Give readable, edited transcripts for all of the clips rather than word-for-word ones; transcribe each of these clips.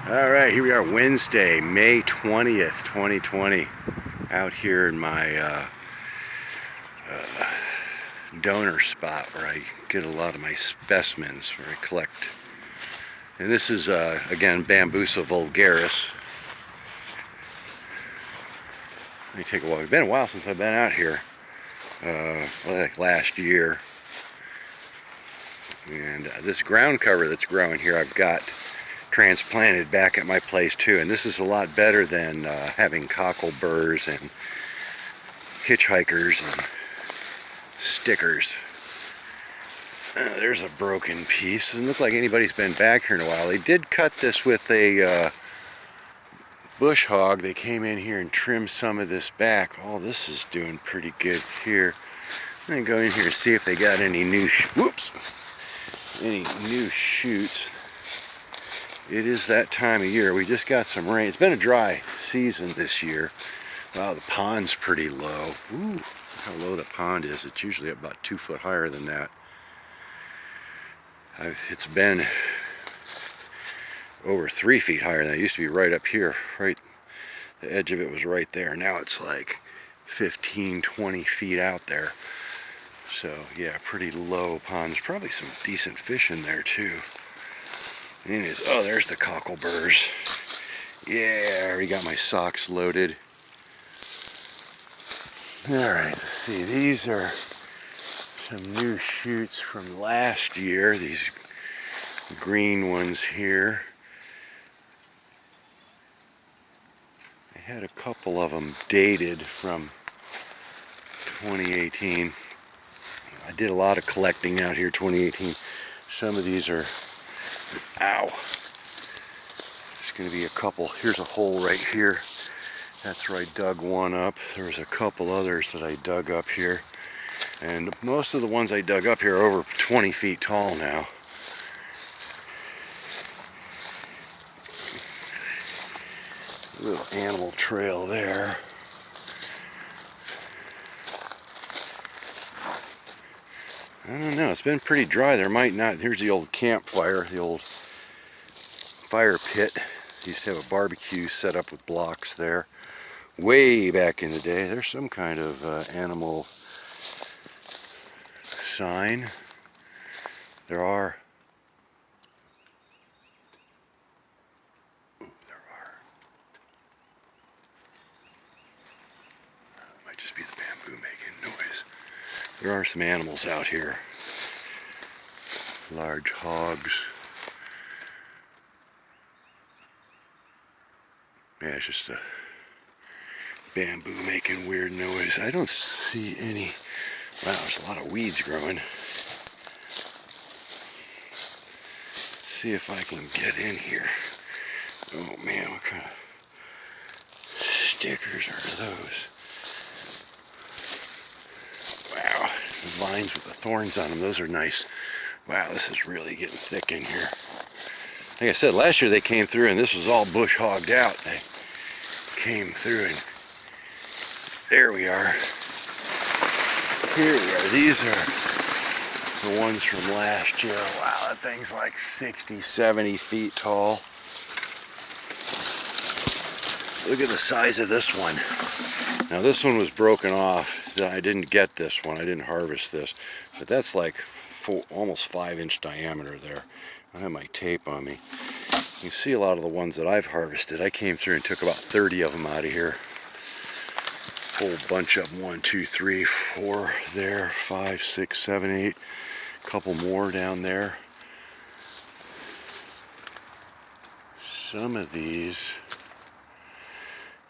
Alright, here we are, Wednesday, May 20th, 2020. Out here in my donor spot where I get a lot of my specimens, where I collect. And this is, again, Bambusa Vulgaris. Let me take a walk. It's been a while since I've been out here. Like last year. And this ground cover that's growing here, I've got transplanted back at my place too, and this is a lot better than having cockleburs and hitchhikers and stickers. There's a broken piece. Doesn't look like anybody's been back here in a while. They did cut this with a bush hog. They came in here and trimmed some of this back. Oh, this is doing pretty good here. I'm gonna go in here and see if they got any new any new shoots. It is that time of year. We just got some rain. It's been a dry season this year. Wow, the pond's pretty low. Ooh, how low the pond is. It's usually about 2 foot higher than that. It's been over 3 feet higher than that. It used to be right up here. Right, the edge of it was right there. Now it's like 15, 20 feet out there. So yeah, pretty low pond. There's probably some decent fish in there too. Anyways, oh, there's the cockleburs. Yeah, I already got my socks loaded. Alright, let's see. These are some new shoots from last year. These green ones here. I had a couple of them dated from 2018. I did a lot of collecting out here 2018. Some of these are, ow. There's going to be a couple. Here's a hole right here. That's where I dug one up. There was a couple others that I dug up here. And most of the ones I dug up here are over 20 feet tall now. A little animal trail there. I don't know, it's been pretty dry. There might not. Here's the old campfire, the old fire pit. Used to have a barbecue set up with blocks there. Way back in the day. There's some kind of animal sign. There are. Ooh, there are. It might just be the bamboo making noise. There are some animals out here. Large hogs. Yeah, it's just a bamboo making weird noise. I don't see any. Wow, there's a lot of weeds growing. Let's see if I can get in here. Oh man, what kind of stickers are those? Wow, the vines with the thorns on them, those are nice. Wow, this is really getting thick in here. Like I said, last year they came through and this was all bush hogged out. They came through and there we are. Here we are. These are the ones from last year. Wow, that thing's like 60, 70 feet tall. Look at the size of this one. Now this one was broken off. I didn't get this one. I didn't harvest this. But that's like almost 5-inch diameter there. I have my tape on me. You can see a lot of the ones that I've harvested. I came through and took about 30 of them out of here. Whole bunch of them. 1, 2, 3, 4 there. 5, 6, 7, 8. A couple more down there. Some of these.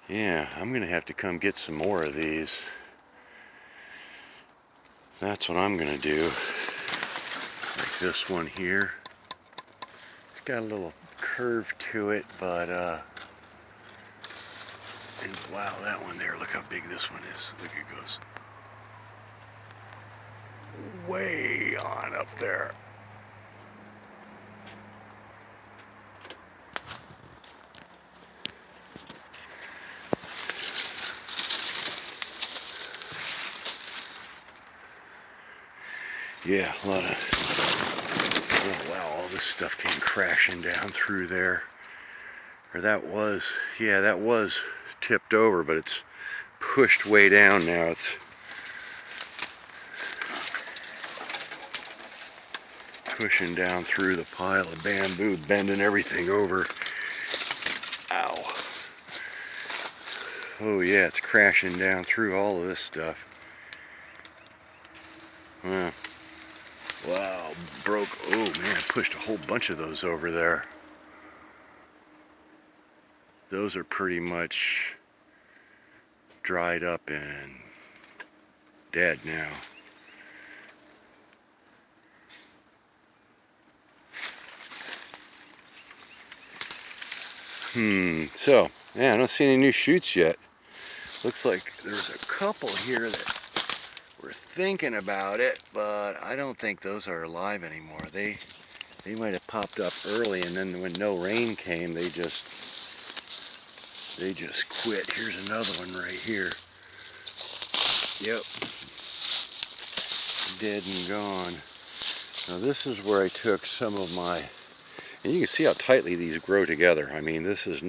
Yeah, I'm going to have to come get some more of these. That's what I'm going to do. Like this one here. It's got a little curve to it, but and wow, that one there, look how big this one is. Look, it goes way on up there. Yeah, a lot of, oh wow, all this stuff came crashing down through there. Or that was, yeah, that was tipped over, but it's pushed way down now. It's pushing down through the pile of bamboo, bending everything over. Ow. Oh yeah, it's crashing down through all of this stuff. Huh. Wow, broke, oh man, pushed a whole bunch of those over there. Those are pretty much dried up and dead now. So, yeah, I don't see any new shoots yet. Looks like there's a couple here that we're thinking about it, but I don't think those are alive anymore. They might have popped up early, and then when no rain came, they just quit. Here's another one right here. Yep. Dead and gone. Now this is where I took some of my, and you can see how tightly these grow together. I mean, this is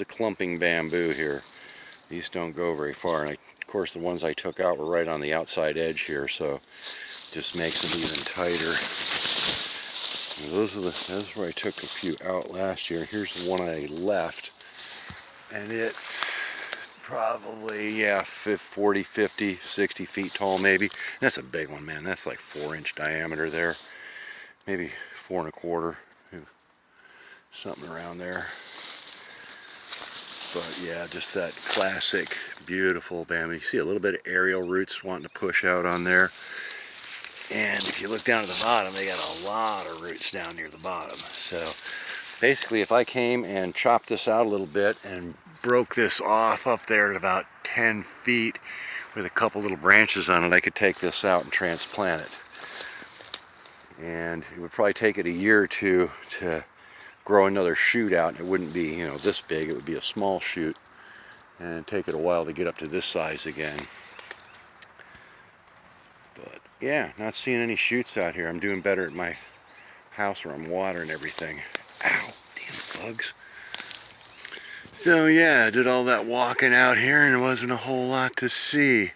a clumping bamboo here. These don't go very far, and of course the ones I took out were right on the outside edge here, so just makes them even tighter. That's where I took a few out last year. Here's the one I left, and it's probably, yeah, 40, 50, 60 feet tall maybe. That's a big one, man. That's like 4-inch diameter there, maybe 4 1/4, something around there. But yeah, just that classic, beautiful bamboo. You see a little bit of aerial roots wanting to push out on there. And if you look down at the bottom, they got a lot of roots down near the bottom. So basically, if I came and chopped this out a little bit and broke this off up there at about 10 feet with a couple little branches on it, I could take this out and transplant it. And it would probably take it a year or two to grow another shoot out, and it wouldn't be, you know, this big. It would be a small shoot, and take it a while to get up to this size again. But yeah, not seeing any shoots out here. I'm doing better at my house where I'm watering everything. Ow, damn bugs. So yeah, I did all that walking out here, and there wasn't a whole lot to see.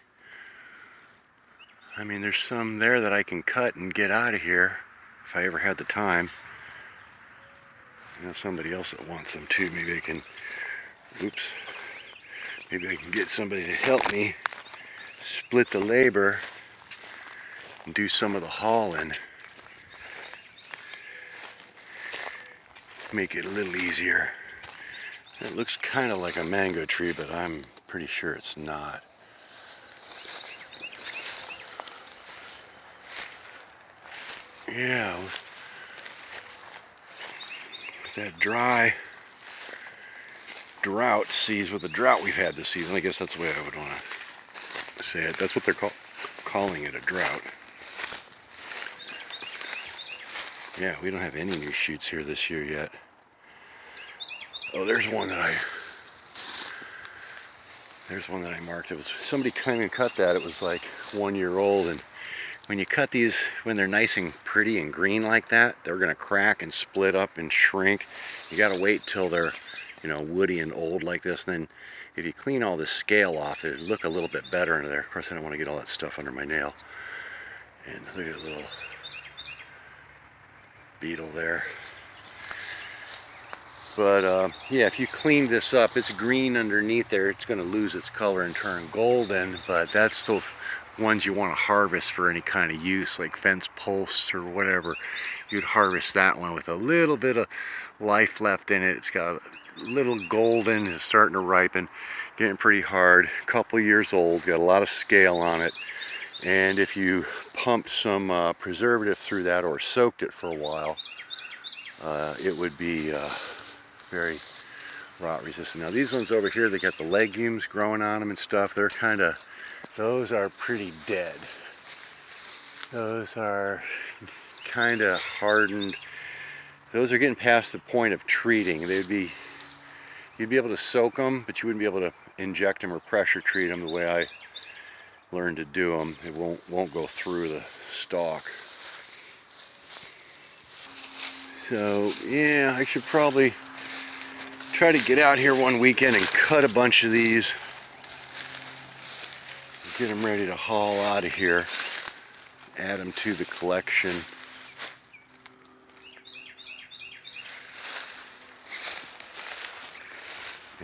I mean, there's some there that I can cut and get out of here if I ever had the time. I know somebody else that wants them too. Maybe I can, oops, maybe I can get somebody to help me split the labor and do some of the hauling. Make it a little easier. It looks kind of like a mango tree, but I'm pretty sure it's not. Yeah, that drought season, with the drought we've had this season, I guess that's the way I would want to say it. That's what they're calling it, a drought. Yeah, we don't have any new shoots here this year yet. Oh, there's one that I marked. It was somebody came and cut that. It was like 1 year old, and when you cut these, when they're nice and pretty and green like that, they're going to crack and split up and shrink. You got to wait till they're, you know, woody and old like this. And then if you clean all this scale off, they look a little bit better under there. Of course, I don't want to get all that stuff under my nail. And look at the little beetle there. But yeah, if you clean this up, it's green underneath there. It's going to lose its color and turn golden, but that's the ones you want to harvest for any kind of use, like fence posts or whatever. You'd harvest that one with a little bit of life left in it. It's got a little golden, it's starting to ripen, getting pretty hard, a couple years old, got a lot of scale on it. And if you pumped some preservative through that or soaked it for a while, it would be very rot resistant. Now these ones over here, they got the legumes growing on them and stuff. They're kind of, those are pretty dead. Those are kind of hardened. Those are getting past the point of treating. You'd be able to soak them, but you wouldn't be able to inject them or pressure treat them the way I learned to do them. It won't go through the stalk. So yeah, I should probably try to get out here one weekend and cut a bunch of these. Get them ready to haul out of here. Add them to the collection.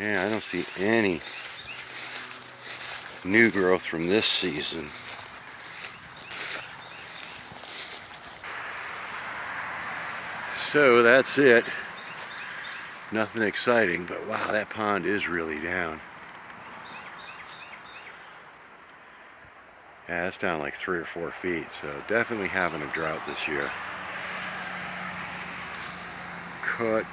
Yeah, I don't see any new growth from this season. So that's it. Nothing exciting, but wow, that pond is really down. Yeah, it's down like 3 or 4 feet, so definitely having a drought this year. Cut.